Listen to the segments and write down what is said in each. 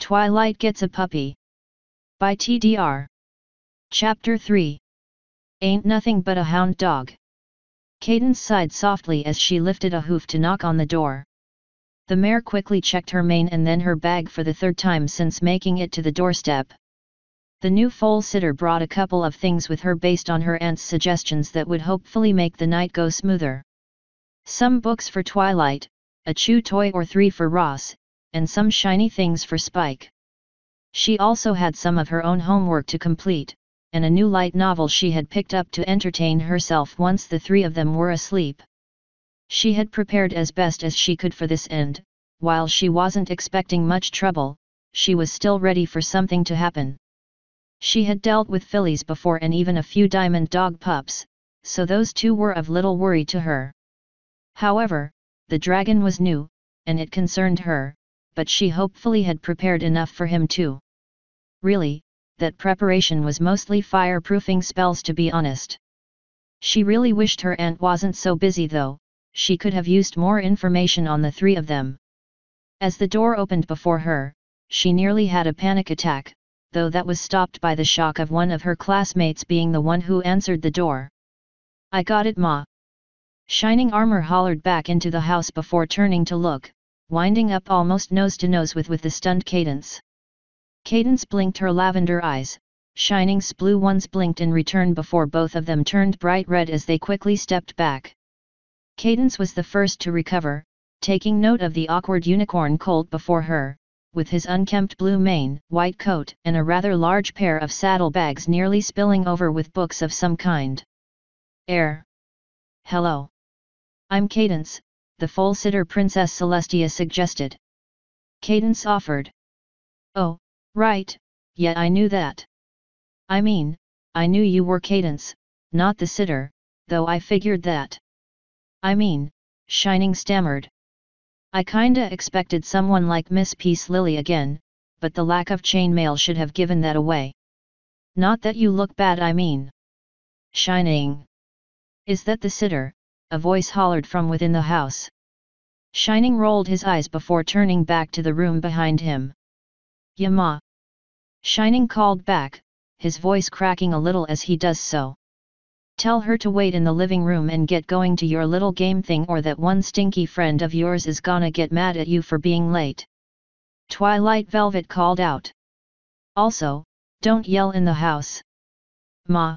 Twilight Gets a Puppy. By TDR. Chapter 3. Ain't Nothing But a Hound Dog. Cadence sighed softly as she lifted a hoof to knock on the door. The mare quickly checked her mane and then her bag for the third time since making it to the doorstep. The new foal sitter brought a couple of things with her based on her aunt's suggestions that would hopefully make the night go smoother. Some books for Twilight, a chew toy or three for Ross, and some shiny things for Spike. She also had some of her own homework to complete, and a new light novel she had picked up to entertain herself once the three of them were asleep. She had prepared as best as she could for this end. While she wasn't expecting much trouble, she was still ready for something to happen. She had dealt with fillies before and even a few diamond dog pups, so those two were of little worry to her. However, the dragon was new, and it concerned her, but she hopefully had prepared enough for him too. Really, that preparation was mostly fireproofing spells, to be honest. She really wished her aunt wasn't so busy though. She could have used more information on the three of them. As the door opened before her, she nearly had a panic attack, though that was stopped by the shock of one of her classmates being the one who answered the door. "I got it, Ma." Shining Armor hollered back into the house before turning to look, winding up almost nose to nose with the stunned Cadence. Cadence blinked her lavender eyes. Shining's blue ones blinked in return before both of them turned bright red as they quickly stepped back. Cadence was the first to recover, taking note of the awkward unicorn colt before her, with his unkempt blue mane, white coat, and a rather large pair of saddlebags nearly spilling over with books of some kind. Hello. I'm Cadence, the foal sitter Princess Celestia suggested. Cadence offered. "Oh, right, yeah, I knew that. I mean, I knew you were Cadence, not the sitter, though I figured that. I mean," Shining stammered. "I kinda expected someone like Miss Peace Lily again, but the lack of chainmail should have given that away. Not that you look bad, I mean." "Shining. Is that the sitter?" a voice hollered from within the house. Shining rolled his eyes before turning back to the room behind him. "Yeah, Ma." Shining called back, his voice cracking a little as he does so. "Tell her to wait in the living room and get going to your little game thing, or that one stinky friend of yours is gonna get mad at you for being late." Twilight Velvet called out. "Also, don't yell in the house. Ma.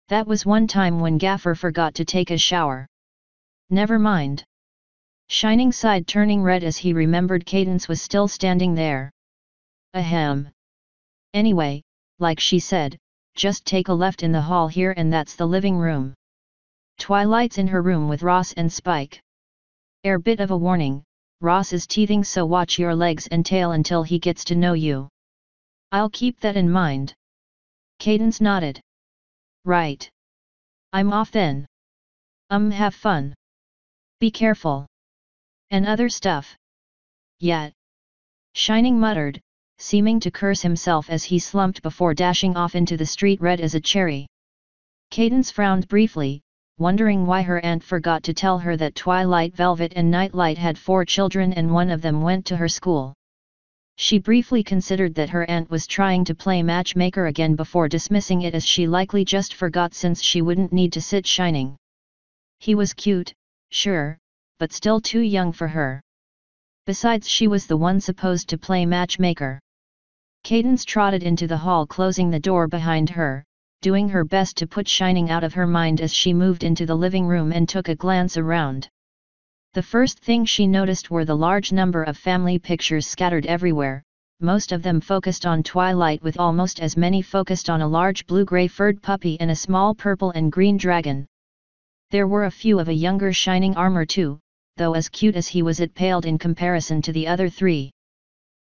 That was one time when Gaffer forgot to take a shower." "Never mind." Shining sighed, turning red as he remembered Cadence was still standing there. "Ahem. Anyway, like she said, just take a left in the hall here and that's the living room. Twilight's in her room with Ross and Spike. Bit of a warning, Ross is teething, so watch your legs and tail until he gets to know you." "I'll keep that in mind." Cadence nodded. "Right. I'm off then. Have fun. Be careful. And other stuff." "Yeah." Shining muttered, seeming to curse himself as he slumped before dashing off into the street red as a cherry. Cadence frowned briefly, wondering why her aunt forgot to tell her that Twilight Velvet and Nightlight had 4 children and one of them went to her school. She briefly considered that her aunt was trying to play matchmaker again before dismissing it as she likely just forgot, since she wouldn't need to sit Shining. He was cute, sure, but still too young for her. Besides, she was the one supposed to play matchmaker. Cadence trotted into the hall, closing the door behind her, doing her best to put Shining out of her mind as she moved into the living room and took a glance around. The first thing she noticed were the large number of family pictures scattered everywhere, most of them focused on Twilight, with almost as many focused on a large blue-gray furred puppy and a small purple and green dragon. There were a few of a younger Shining Armor too, though as cute as he was, it paled in comparison to the other three.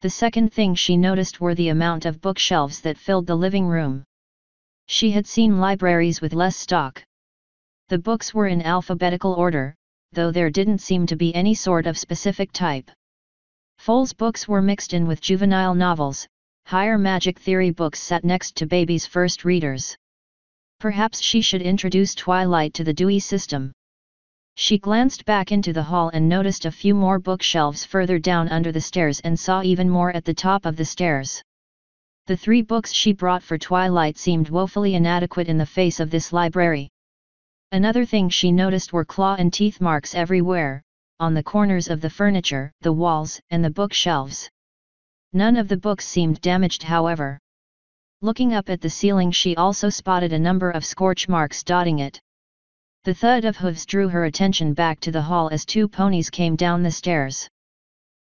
The second thing she noticed were the amount of bookshelves that filled the living room. She had seen libraries with less stock. The books were in alphabetical order, though there didn't seem to be any sort of specific type. Foal's books were mixed in with juvenile novels. Higher magic theory books sat next to baby's first readers. Perhaps she should introduce Twilight to the Dewey system. She glanced back into the hall and noticed a few more bookshelves further down under the stairs and saw even more at the top of the stairs. The 3 books she brought for Twilight seemed woefully inadequate in the face of this library. Another thing she noticed were claw and teeth marks everywhere, on the corners of the furniture, the walls, and the bookshelves. None of the books seemed damaged, however. Looking up at the ceiling, she also spotted a number of scorch marks dotting it. The thud of hooves drew her attention back to the hall as 2 ponies came down the stairs.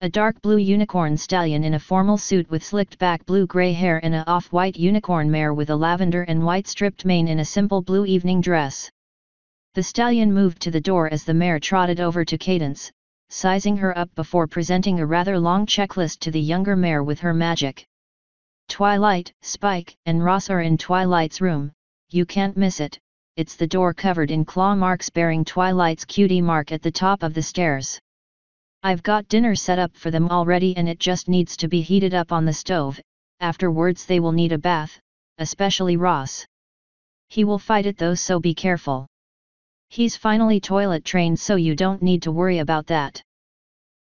A dark blue unicorn stallion in a formal suit with slicked back blue-gray hair and a off-white unicorn mare with a lavender and white striped mane in a simple blue evening dress. The stallion moved to the door as the mare trotted over to Cadence, sizing her up before presenting a rather long checklist to the younger mare with her magic. "Twilight, Spike, and Ross are in Twilight's room, you can't miss it. It's the door covered in claw marks bearing Twilight's cutie mark at the top of the stairs. I've got dinner set up for them already and it just needs to be heated up on the stove. Afterwards they will need a bath, especially Ross. He will fight it though, so be careful. He's finally toilet trained, so you don't need to worry about that.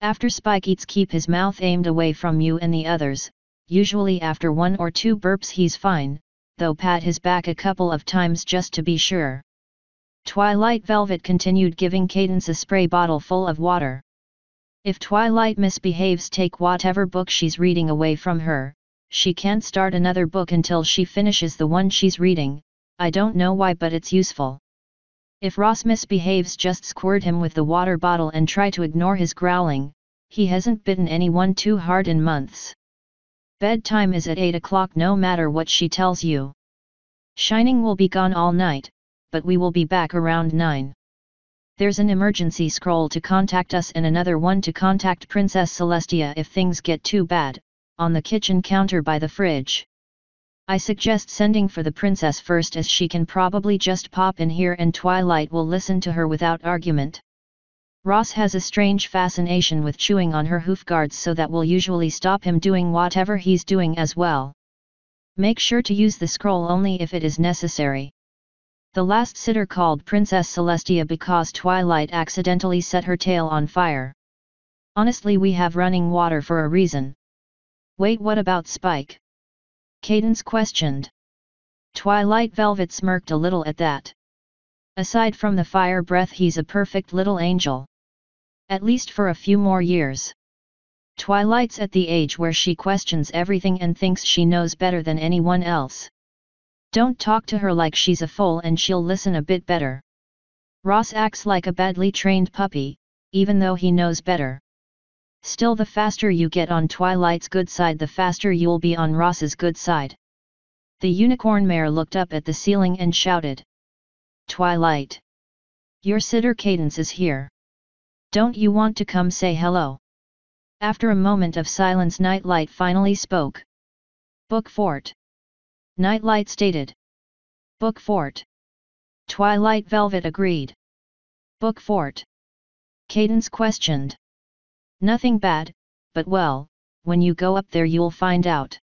After Spike eats, keep his mouth aimed away from you and the others. Usually after 1 or 2 burps he's fine, though pat his back a couple of times just to be sure." Twilight Velvet continued, giving Cadence a spray bottle full of water. "If Twilight misbehaves, take whatever book she's reading away from her. She can't start another book until she finishes the one she's reading. I don't know why, but it's useful. If Ross misbehaves, just squirt him with the water bottle and try to ignore his growling. He hasn't bitten anyone too hard in months. Bedtime is at 8 o'clock no matter what she tells you. Shining will be gone all night, but we will be back around 9. There's an emergency scroll to contact us and another one to contact Princess Celestia if things get too bad, on the kitchen counter by the fridge. I suggest sending for the princess first, as she can probably just pop in here and Twilight will listen to her without argument. Ross has a strange fascination with chewing on her hoof guards, so that will usually stop him doing whatever he's doing as well. Make sure to use the scroll only if it is necessary." The last sitter called Princess Celestia because Twilight accidentally set her tail on fire. "Honestly, we have running water for a reason." "Wait, what about Spike?" Cadence questioned. Twilight Velvet smirked a little at that. "Aside from the fire breath, he's a perfect little angel. At least for a few more years." Twilight's at the age where she questions everything and thinks she knows better than anyone else. Don't talk to her like she's a foal and she'll listen a bit better. Ross acts like a badly trained puppy, even though he knows better. Still, the faster you get on Twilight's good side, the faster you'll be on Ross's good side. The unicorn mare looked up at the ceiling and shouted. "Twilight! Your sitter Cadence is here. Don't you want to come say hello?" After a moment of silence, Nightlight finally spoke. "Book Fort." Nightlight stated. "Book Fort." Twilight Velvet agreed. "Book Fort?" Cadence questioned. "Nothing bad, but well, when you go up there you'll find out.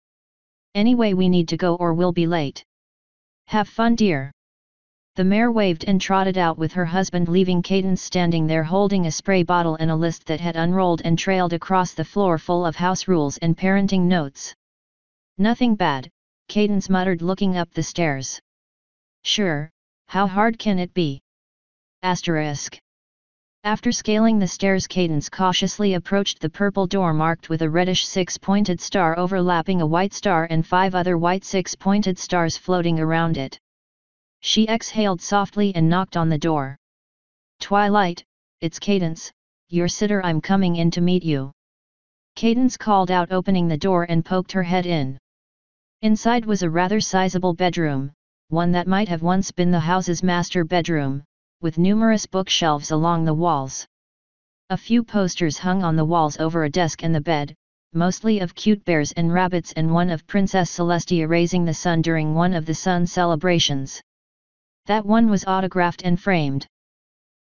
Anyway, we need to go or we'll be late. Have fun, dear." The mare waved and trotted out with her husband, leaving Cadence standing there holding a spray bottle and a list that had unrolled and trailed across the floor full of house rules and parenting notes. "Nothing bad," Cadence muttered, looking up the stairs. "Sure, how hard can it be?" Asterisk. After scaling the stairs, Cadence cautiously approached the purple door marked with a reddish 6-pointed star overlapping a white star and 5 other white 6-pointed stars floating around it. She exhaled softly and knocked on the door. "Twilight, it's Cadence, your sitter. I'm coming in to meet you." Cadence called out, opening the door and poked her head in. Inside was a rather sizable bedroom, one that might have once been the house's master bedroom, with numerous bookshelves along the walls. A few posters hung on the walls over a desk and the bed, mostly of cute bears and rabbits, and one of Princess Celestia raising the sun during one of the sun celebrations. That one was autographed and framed.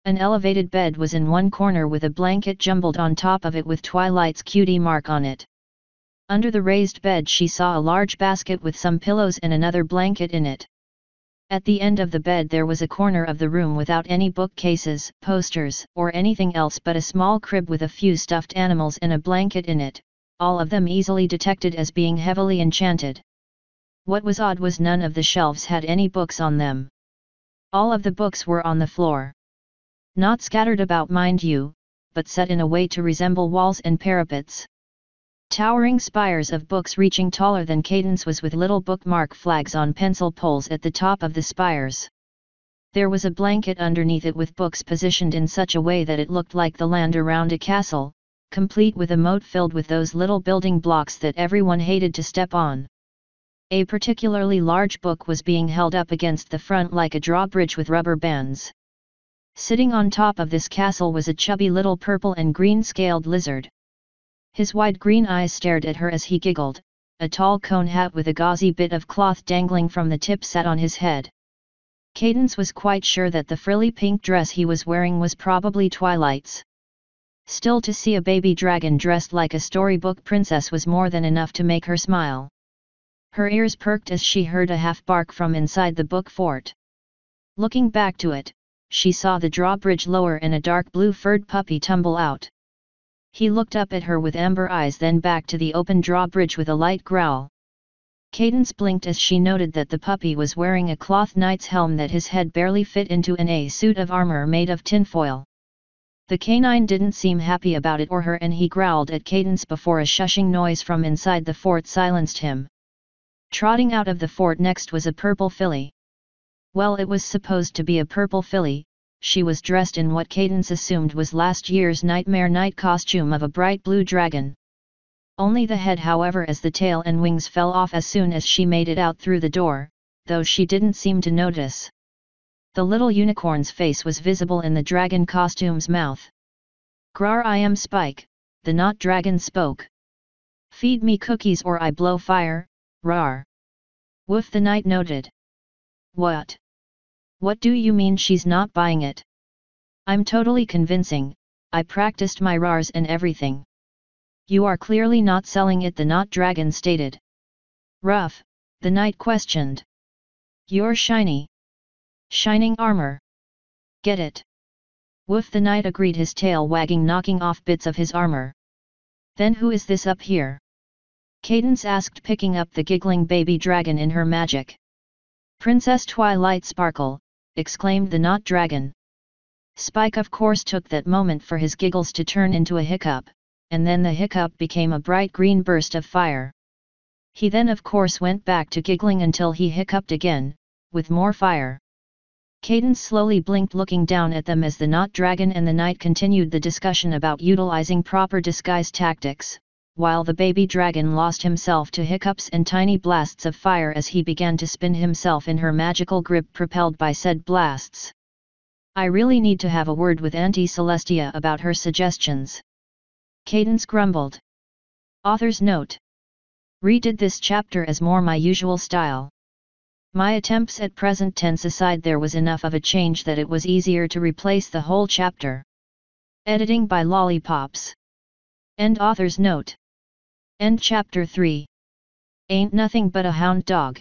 An elevated bed was in one corner with a blanket jumbled on top of it with Twilight's cutie mark on it. Under the raised bed she saw a large basket with some pillows and another blanket in it. At the end of the bed there was a corner of the room without any bookcases, posters, or anything else but a small crib with a few stuffed animals and a blanket in it, all of them easily detected as being heavily enchanted. What was odd was none of the shelves had any books on them. All of the books were on the floor. Not scattered about, mind you, but set in a way to resemble walls and parapets. Towering spires of books reaching taller than Cadence was with little bookmark flags on pencil poles at the top of the spires. There was a blanket underneath it with books positioned in such a way that it looked like the land around a castle, complete with a moat filled with those little building blocks that everyone hated to step on. A particularly large book was being held up against the front like a drawbridge with rubber bands. Sitting on top of this castle was a chubby little purple and green scaled lizard. His wide green eyes stared at her as he giggled. A tall cone hat with a gauzy bit of cloth dangling from the tip sat on his head. Cadence was quite sure that the frilly pink dress he was wearing was probably Twilight's. Still, to see a baby dragon dressed like a storybook princess was more than enough to make her smile. Her ears perked as she heard a half bark from inside the book fort. Looking back to it, she saw the drawbridge lower and a dark blue furred puppy tumble out. He looked up at her with amber eyes, then back to the open drawbridge with a light growl. Cadence blinked as she noted that the puppy was wearing a cloth knight's helm that his head barely fit into and a suit of armor made of tinfoil. The canine didn't seem happy about it or her, and he growled at Cadence before a shushing noise from inside the fort silenced him. Trotting out of the fort next was a purple filly. Well, it was supposed to be a purple filly. She was dressed in what Cadence assumed was last year's nightmare night costume of a bright blue dragon. Only the head, however, as the tail and wings fell off as soon as she made it out through the door, though she didn't seem to notice. The little unicorn's face was visible in the dragon costume's mouth. "Grar, I am Spike," the knot dragon spoke. "Feed me cookies or I blow fire, rar." Woof, the knight noted. "What? What do you mean she's not buying it?" "I'm totally convincing, I practiced my rars and everything." "You are clearly not selling it," the knot dragon stated. "Rough," the knight questioned. "You're shiny. Shining armor. Get it?" Woof, the knight agreed, his tail wagging, knocking off bits of his armor. "Then who is this up here?" Cadence asked, picking up the giggling baby dragon in her magic. "Princess Twilight Sparkle," exclaimed the knot dragon. Spike of course took that moment for his giggles to turn into a hiccup, and then the hiccup became a bright green burst of fire. He then of course went back to giggling until he hiccuped again, with more fire. Cadence slowly blinked, looking down at them as the knot dragon and the knight continued the discussion about utilizing proper disguise tactics, while the baby dragon lost himself to hiccups and tiny blasts of fire as he began to spin himself in her magical grip propelled by said blasts. "I really need to have a word with Auntie Celestia about her suggestions," Cadence grumbled. Author's note: redid this chapter as more my usual style. My attempts at present tense aside, there was enough of a change that it was easier to replace the whole chapter. Editing by Lollipops. End author's note. End chapter 3. Ain't nothing but a hound dog.